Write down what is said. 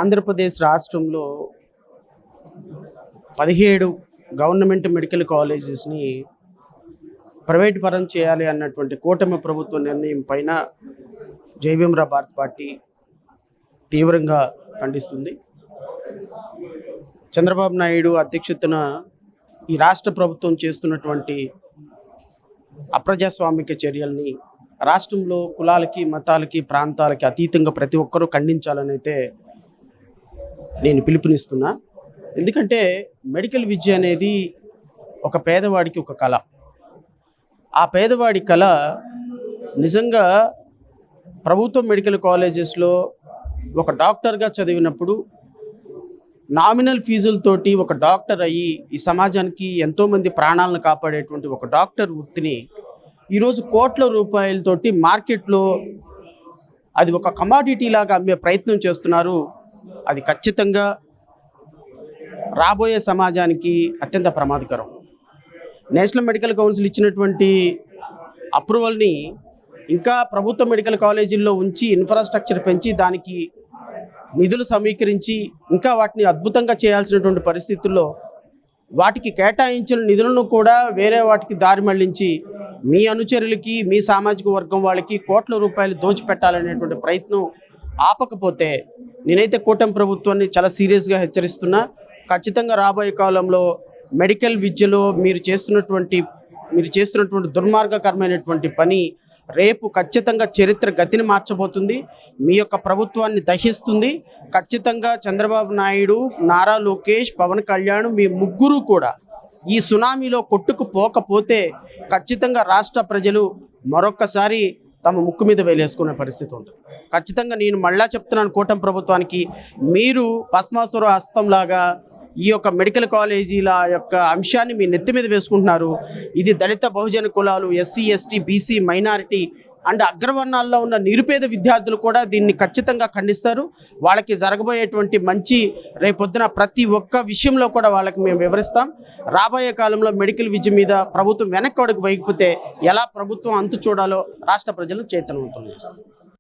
ఆంధ్రప్రదేశ్ రాష్ట్రంలో 17 government medical కాలేజెస్ని private పరం చేయాలి అన్నటువంటి కూటమి ప్రభుత్వ నిర్ణయం పైన జై భీమ్ రా భారత్ పార్టీ తీవ్రంగా ఖండిస్తుంది. చంద్రబాబు నాయుడు అధ్యక్షతన ఈ రాష్ట్ర ప్రభుత్వం చేస్తున్నటువంటి అప్రజాస్వామిక చర్యల్ని రాష్ట్రంలో కులాలకి, మతాలకి, ప్రాంతాలకి అతీతంగా ప్రతి ఒక్కరూ ఖండించాలని అయితే నేను పిలుపునిస్తున్నా. ఎందుకంటే మెడికల్ విద్య అనేది ఒక పేదవాడికి ఒక కళ. ఆ పేదవాడి కళ నిజంగా ప్రభుత్వ మెడికల్ కాలేజెస్లో ఒక డాక్టర్గా చదివినప్పుడు నామినల్ ఫీజులతోటి ఒక డాక్టర్ అయ్యి ఈ సమాజానికి ఎంతోమంది ప్రాణాలను కాపాడేటువంటి ఒక డాక్టర్ వృత్తిని ఈరోజు కోట్ల రూపాయలతోటి మార్కెట్లో అది ఒక కమాడిటీ లాగా అమ్మే ప్రయత్నం చేస్తున్నారు. అది ఖచ్చితంగా రాబోయే సమాజానికి అత్యంత ప్రమాదకరం. నేషనల్ మెడికల్ కౌన్సిల్ ఇచ్చినటువంటి అప్రూవల్ని ఇంకా ప్రభుత్వ మెడికల్ కాలేజీల్లో ఉంచి ఇన్ఫ్రాస్ట్రక్చర్ పెంచి దానికి నిధులు సమీకరించి ఇంకా వాటిని అద్భుతంగా చేయాల్సినటువంటి పరిస్థితుల్లో వాటికి కేటాయించిన నిధులను కూడా వేరే వాటికి దారి మళ్లించి మీ అనుచరులకి, మీ సామాజిక వర్గం వాళ్ళకి కోట్ల రూపాయలు దోచిపెట్టాలనేటువంటి ప్రయత్నం ఆపకపోతే నేనైతే కూటమి ప్రభుత్వాన్ని చాలా సీరియస్గా హెచ్చరిస్తున్నా. ఖచ్చితంగా రాబోయే కాలంలో మెడికల్ విద్యలో మీరు చేస్తున్నటువంటి దుర్మార్గకరమైనటువంటి పని రేపు ఖచ్చితంగా చరిత్ర గతిని మార్చబోతుంది. మీ యొక్క ప్రభుత్వాన్ని దహిస్తుంది. ఖచ్చితంగా చంద్రబాబు నాయుడు, నారా లోకేష్, పవన్ కళ్యాణ్ మీ ముగ్గురు కూడా ఈ సునామీలో కొట్టుకుపోకపోతే ఖచ్చితంగా రాష్ట్ర ప్రజలు మరొక్కసారి తమ ముక్కు మీద వేలేసుకునే పరిస్థితి ఉంటుంది. ఖచ్చితంగా నేను మళ్ళా చెప్తున్నాను కూటమి ప్రభుత్వానికి, మీరు భస్మాసుర హస్తంలాగా ఈ యొక్క మెడికల్ కాలేజీల యొక్క అంశాన్ని మీ నెత్తి మీద వేసుకుంటున్నారు. ఇది దళిత, బహుజన కులాలు, SC, ST, BC, minority and అగ్రవర్ణాల్లో ఉన్న నిరుపేద విద్యార్థులు కూడా దీన్ని ఖచ్చితంగా ఖండిస్తారు. వాళ్ళకి జరగబోయేటువంటి మంచి రేపొద్దున ప్రతి ఒక్క విషయంలో కూడా వాళ్ళకి మేము వివరిస్తాం. రాబోయే కాలంలో మెడికల్ విద్య మీద ప్రభుత్వం వెనక్కి అడుగు వేయకపోతే ఎలా ప్రభుత్వం అంతు చూడాలో రాష్ట్ర ప్రజలు చైతన్యవంతం చేస్తాం.